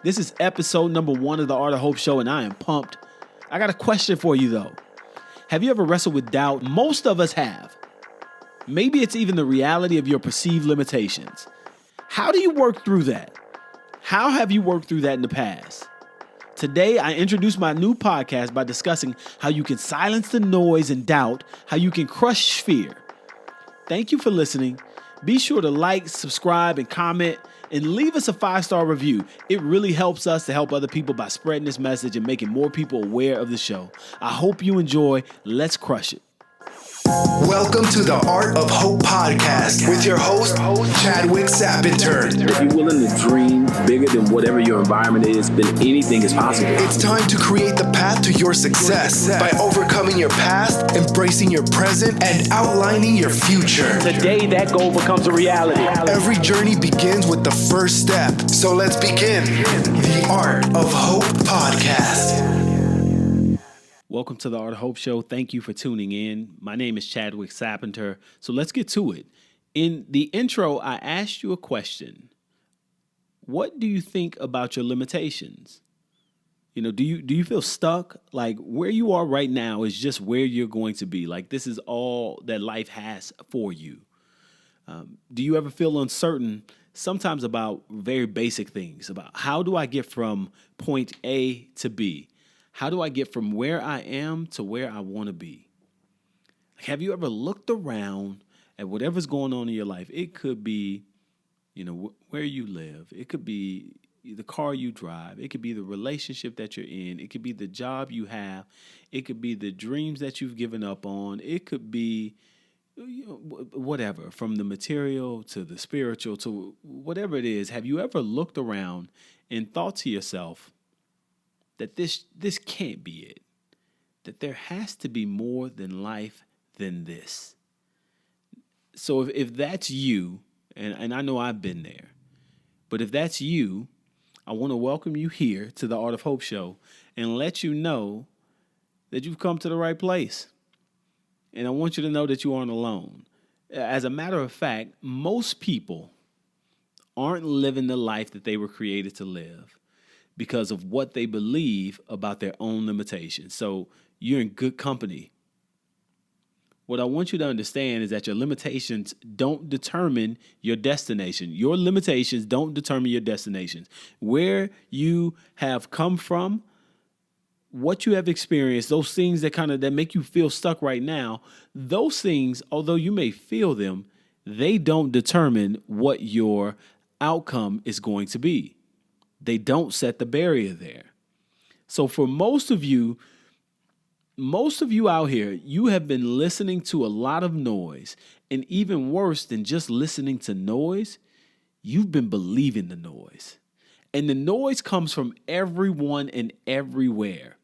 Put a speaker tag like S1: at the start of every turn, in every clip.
S1: This is episode number 1 of the Art of Hope show, and I am pumped. I got a question for you, though. Have you ever wrestled with doubt? Most of us have. Maybe it's even the reality of your perceived limitations. How do you work through that? How have you worked through that in the past? Today, I introduce my new podcast by discussing how you can silence the noise and doubt, how you can crush fear. Thank you for listening. Be sure to like, subscribe, and comment, and leave us a 5-star review. It really helps us to help other people by spreading this message and making more people aware of the show. I hope you enjoy. Let's crush it.
S2: Welcome to the Art of Hope podcast with your host, Chadwick Sapinter.
S3: If you're willing to dream bigger than whatever your environment is, then anything is possible.
S2: It's time to create the path to your success by overcoming your past, embracing your present, and outlining your future.
S1: Today, that goal becomes a reality.
S2: Every journey begins with the first step. So let's begin the Art of Hope podcast.
S1: Welcome to the Art of Hope show. Thank you for tuning in. My name is Chadwick Sapinter. So let's get to it. In the intro, I asked you a question. What do you think about your limitations? Do you feel stuck? Like where you are right now is just where you're going to be. Like this is all that life has for you. Do you ever feel uncertain sometimes about very basic things, about how do I get from point A to B? How do I get from where I am to where I want to be? Have you ever looked around at whatever's going on in your life? It could be, where you live. It could be the car you drive. It could be the relationship that you're in. It could be the job you have. It could be the dreams that you've given up on. It could be whatever, from the material to the spiritual to whatever it is. Have you ever looked around and thought to yourself, that this can't be it, that there has to be more than life than this? So if that's you, and I know I've been there, but if that's you, I want to welcome you here to the Art of Hope show and let you know that you've come to the right place. And I want you to know that you aren't alone. As a matter of fact, most people aren't living the life that they were created to live because of what they believe about their own limitations. So you're in good company. What I want you to understand is that your limitations don't determine your destination. Your limitations don't determine your destinations. Where you have come from, what you have experienced, those things that make you feel stuck right now, those things, although you may feel them, they don't determine what your outcome is going to be. They don't set the barrier there. So for most of you out here, you have been listening to a lot of noise. And even worse than just listening to noise, you've been believing the noise. And the noise comes from everyone and everywhere.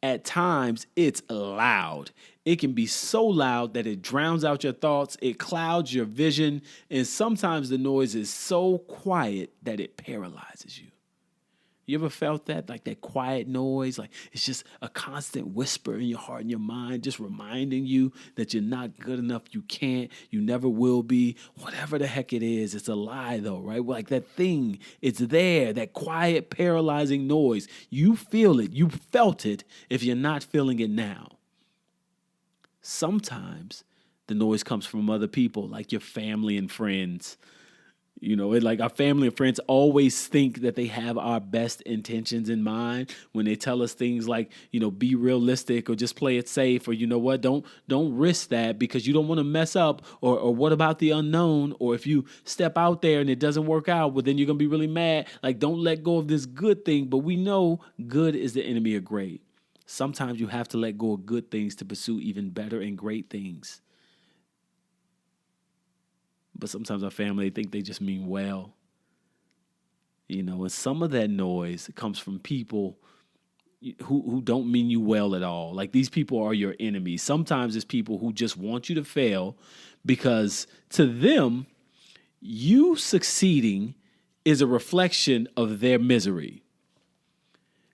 S1: At times, it's loud. It can be so loud that it drowns out your thoughts, it clouds your vision, and sometimes the noise is so quiet that it paralyzes you. You ever felt that? Like that quiet noise? Like it's just a constant whisper in your heart and your mind, just reminding you that you're not good enough, you can't, you never will be. Whatever the heck it is, it's a lie though, right? Like that thing, it's there, that quiet, paralyzing noise. You feel it, you felt it if you're not feeling it now. Sometimes the noise comes from other people, like your family and friends. Like our family and friends always think that they have our best intentions in mind when they tell us things like, be realistic or just play it safe, or don't risk that because you don't want to mess up, or what about the unknown, or if you step out there and it doesn't work out, well then you're going to be really mad. Like don't let go of this good thing, but we know good is the enemy of great. Sometimes you have to let go of good things to pursue even better and great things. But sometimes our family think they just mean well. And some of that noise comes from people who don't mean you well at all. Like these people are your enemies. Sometimes it's people who just want you to fail because to them, you succeeding is a reflection of their misery.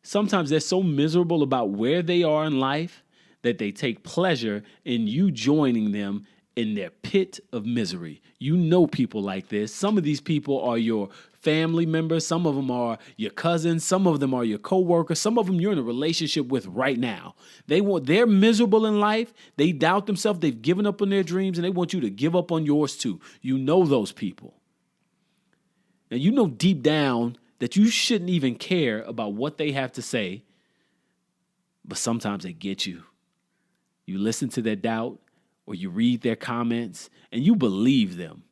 S1: Sometimes they're so miserable about where they are in life that they take pleasure in you joining them in their pit of misery. You know people like this. Some of these people are your family members. Some of them are your cousins. Some of them are your coworkers. Some of them you're in a relationship with right now. They're miserable in life. They doubt themselves. They've given up on their dreams, and they want you to give up on yours too. You know those people. Now, you know deep down that you shouldn't even care about what they have to say, but sometimes they get you. You listen to their doubt, or you read their comments, and you believe them.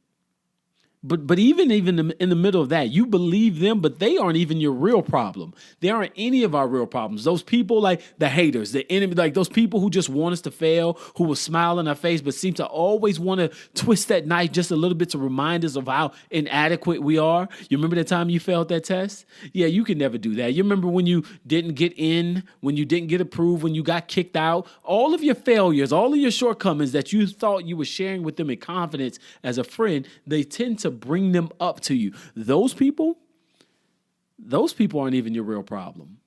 S1: But even in the middle of that, you believe them, but they aren't even your real problem. They aren't any of our real problems. Those people like the haters, the enemy, like those people who just want us to fail, who will smile in our face, but seem to always want to twist that knife just a little bit to remind us of how inadequate we are. You remember the time you failed that test? Yeah, you can never do that. You remember when you didn't get in, when you didn't get approved, when you got kicked out, all of your failures, all of your shortcomings that you thought you were sharing with them in confidence as a friend, they tend to bring them up to you. Those people aren't even your real problem.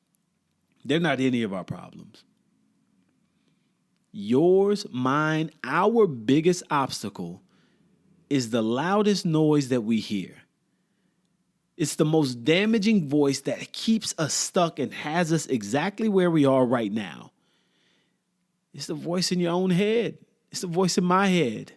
S1: They're not any of our problems. Yours, mine, our biggest obstacle is the loudest noise that we hear. It's the most damaging voice that keeps us stuck and has us exactly where we are right now. It's the voice in your own head. It's the voice in my head.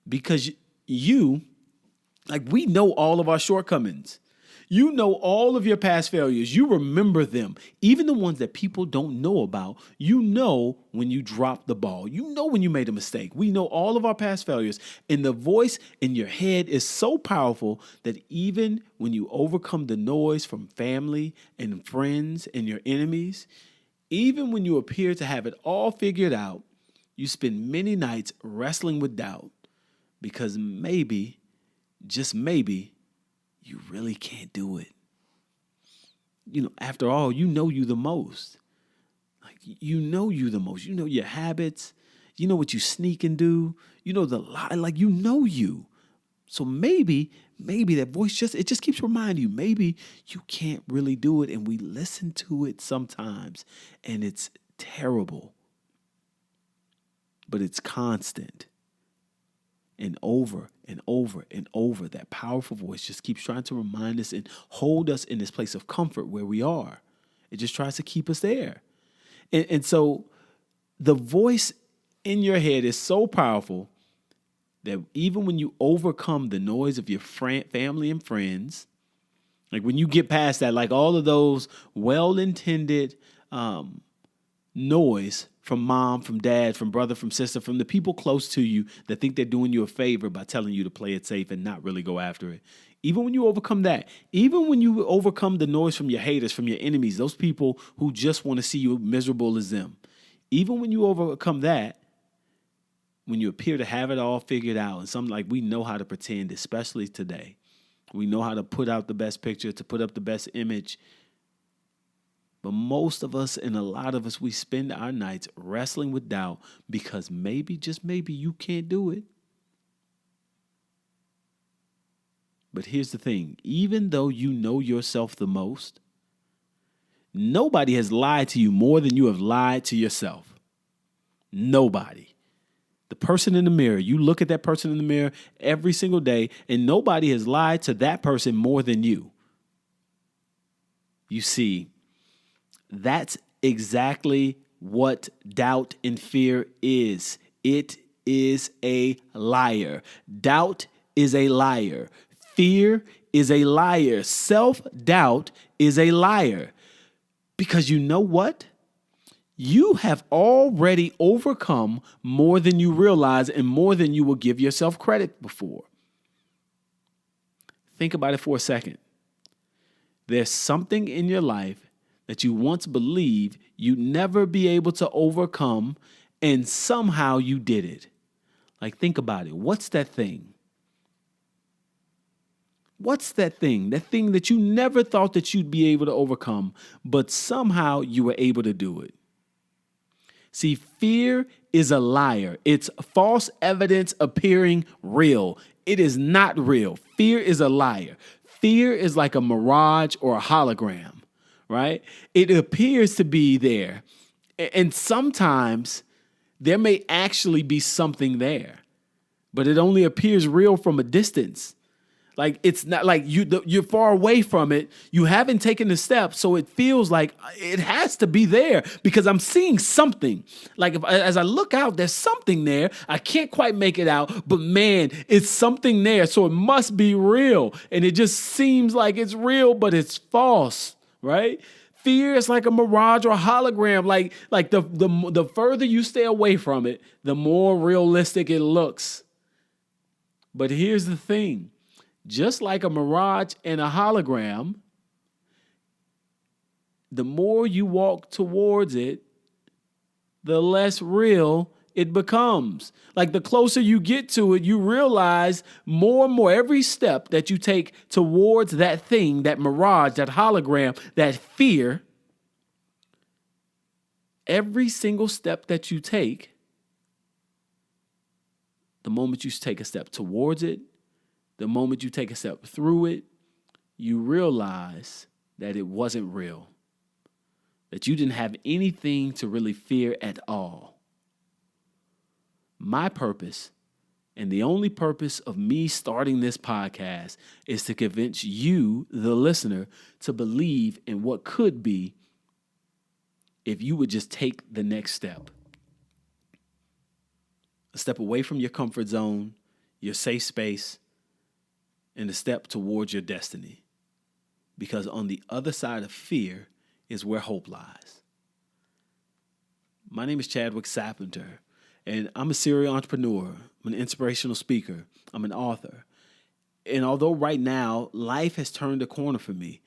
S1: Because we know all of our shortcomings. You know all of your past failures. You remember them. Even the ones that people don't know about. You know when you dropped the ball. You know when you made a mistake. We know all of our past failures. And the voice in your head is so powerful that even when you overcome the noise from family and friends and your enemies, even when you appear to have it all figured out, you spend many nights wrestling with doubt. Because maybe, just maybe, you really can't do it. After all, you know you the most. You know you the most. You know your habits. You know what you sneak and do. You know the lie. You know you. So maybe that voice just keeps reminding you, maybe you can't really do it. And we listen to it sometimes, and it's terrible. But it's constant. And over and over and over, that powerful voice just keeps trying to remind us and hold us in this place of comfort where we are. It just tries to keep us there. And so the voice in your head is so powerful that even when you overcome the noise of your family and friends, like when you get past that, like all of those well-intended noise from mom, from dad, from brother, from sister, from the people close to you that think they're doing you a favor by telling you to play it safe and not really go after it. Even when you overcome that, even when you overcome the noise from your haters, from your enemies, those people who just want to see you miserable as them, even when you overcome that, when you appear to have it all figured out, and something we know how to pretend, especially today, we know how to put out the best picture, to put up the best image. But most of us and a lot of us, we spend our nights wrestling with doubt because maybe, just maybe, you can't do it. But here's the thing. Even though you know yourself the most, nobody has lied to you more than you have lied to yourself. Nobody. The person in the mirror, you look at that person in the mirror every single day, and nobody has lied to that person more than you. You see, that's exactly what doubt and fear is. It is a liar. Doubt is a liar. Fear is a liar. Self-doubt is a liar. Because you know what? You have already overcome more than you realize and more than you will give yourself credit before. Think about it for a second. There's something in your life that you once believed you'd never be able to overcome, and somehow you did it. Think about it. What's that thing? What's that thing? That thing that you never thought that you'd be able to overcome, but somehow you were able to do it. See, fear is a liar. It's false evidence appearing real. It is not real. Fear is a liar. Fear is like a mirage or a hologram, right? It appears to be there. And sometimes there may actually be something there, but it only appears real from a distance. Like it's not like you're far away from it. You haven't taken the step, so it feels like it has to be there because I'm seeing something. Like as I look out, there's something there. I can't quite make it out, but man, it's something there. So it must be real, and it just seems like it's real, but it's false, right? Fear is like a mirage or a hologram. Like the further you stay away from it, the more realistic it looks. But here's the thing. Just like a mirage and a hologram, the more you walk towards it, the less real it becomes. Like the closer you get to it, you realize more and more every step that you take towards that thing, that mirage, that hologram, that fear, every single step that you take, the moment you take a step towards it, the moment you take a step through it, you realize that it wasn't real, that you didn't have anything to really fear at all. My purpose, and the only purpose of me starting this podcast, is to convince you, the listener, to believe in what could be if you would just take the next step. A step away from your comfort zone, your safe space, and a step towards your destiny. Because on the other side of fear is where hope lies. My name is Chadwick Sapenter, and I'm a serial entrepreneur. I'm an inspirational speaker. I'm an author. And although right now, life has turned a corner for me,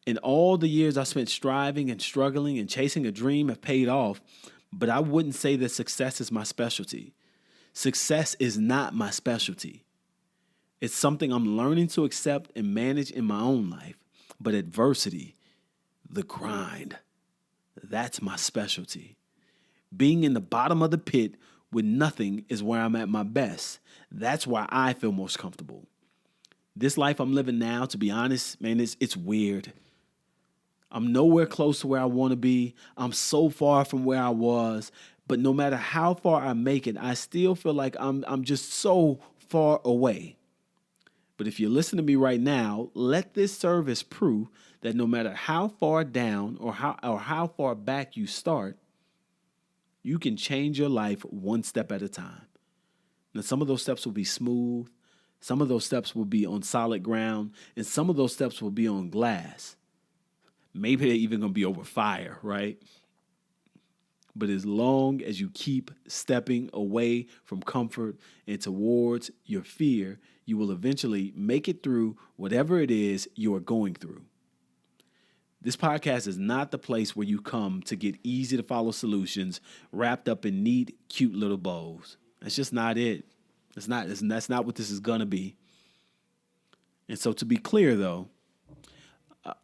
S1: and all the years I spent striving and struggling and chasing a dream have paid off, but I wouldn't say that success is my specialty. Success is not my specialty. It's something I'm learning to accept and manage in my own life. But adversity, the grind, that's my specialty. Being in the bottom of the pit with nothing is where I'm at my best. That's why I feel most comfortable. This life I'm living now, to be honest, man, it's weird. I'm nowhere close to where I want to be. I'm so far from where I was. But no matter how far I make it, I still feel like I'm just so far away. But if you listen to me right now, let this serve as proof that no matter how far down or how far back you start, you can change your life one step at a time. Now, some of those steps will be smooth. Some of those steps will be on solid ground. And some of those steps will be on glass. Maybe they're even going to be over fire, right? But as long as you keep stepping away from comfort and towards your fear, you will eventually make it through whatever it is you are going through. This podcast is not the place where you come to get easy to follow solutions wrapped up in neat, cute little bows. That's just not it. That's not what this is going to be. And so to be clear, though,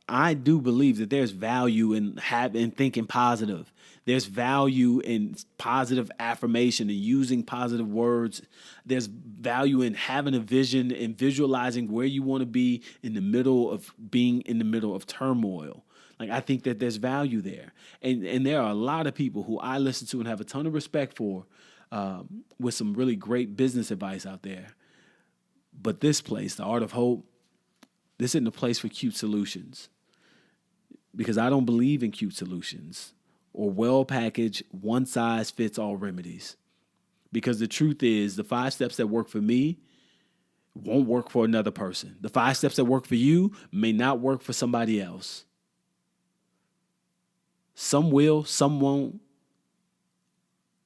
S1: I do believe that there's value in thinking positive. There's value in positive affirmation and using positive words. There's value in having a vision and visualizing where you want to be in the middle of being in the middle of turmoil. Like, I think that there's value there. And there are a lot of people who I listen to and have a ton of respect for with some really great business advice out there. But this place, the Art of Hope, this isn't a place for cute solutions, because I don't believe in cute solutions or well-packaged, one-size-fits-all remedies. Because the truth is, the 5 steps that work for me won't work for another person. The 5 steps that work for you may not work for somebody else. Some will, some won't.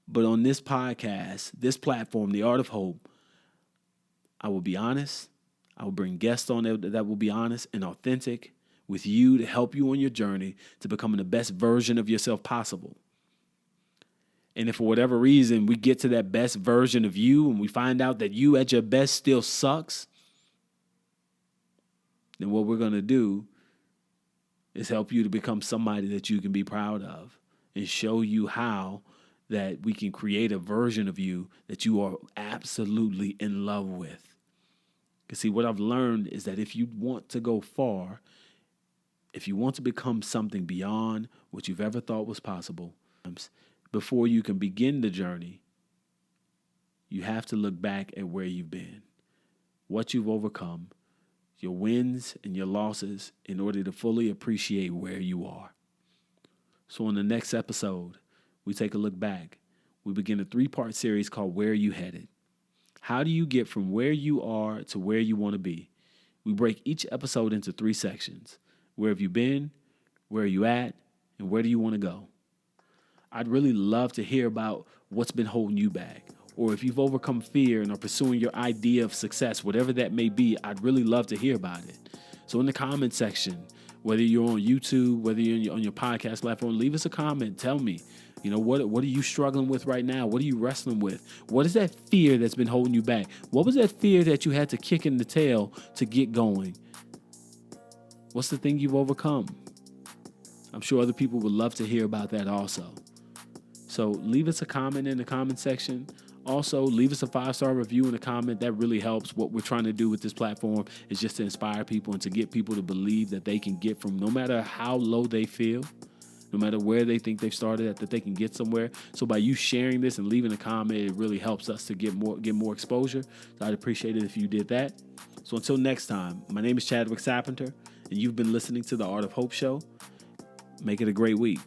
S1: But on this podcast, this platform, The Art of Hope, I will be honest. I will bring guests on that will be honest and authentic with you to help you on your journey to becoming the best version of yourself possible. And if for whatever reason we get to that best version of you and we find out that you at your best still sucks, then what we're going to do is help you to become somebody that you can be proud of and show you how that we can create a version of you that you are absolutely in love with. Because see, what I've learned is that if you want to go far, if you want to become something beyond what you've ever thought was possible, before you can begin the journey, you have to look back at where you've been, what you've overcome, your wins and your losses in order to fully appreciate where you are. So in the next episode, we take a look back. We begin a 3-part series called Where Are You Headed? How do you get from where you are to where you want to be? We break each episode into 3 sections. Where have you been? Where are you at? And where do you want to go? I'd really love to hear about what's been holding you back. Or if you've overcome fear and are pursuing your idea of success, whatever that may be, I'd really love to hear about it. So in the comment section, whether you're on YouTube, whether you're on your podcast platform, leave us a comment. Tell me, what are you struggling with right now? What are you wrestling with? What is that fear that's been holding you back? What was that fear that you had to kick in the tail to get going? What's the thing you've overcome? I'm sure other people would love to hear about that also. So leave us a comment in the comment section. Also, leave us a 5-star review in the comment. That really helps. What we're trying to do with this platform is just to inspire people and to get people to believe that they can get from no matter how low they feel, no matter where they think they've started at, that they can get somewhere. So by you sharing this and leaving a comment, it really helps us to get more exposure. So I'd appreciate it if you did that. So until next time, my name is Chadwick Sapenter, and you've been listening to the Art of Hope Show. Make it a great week.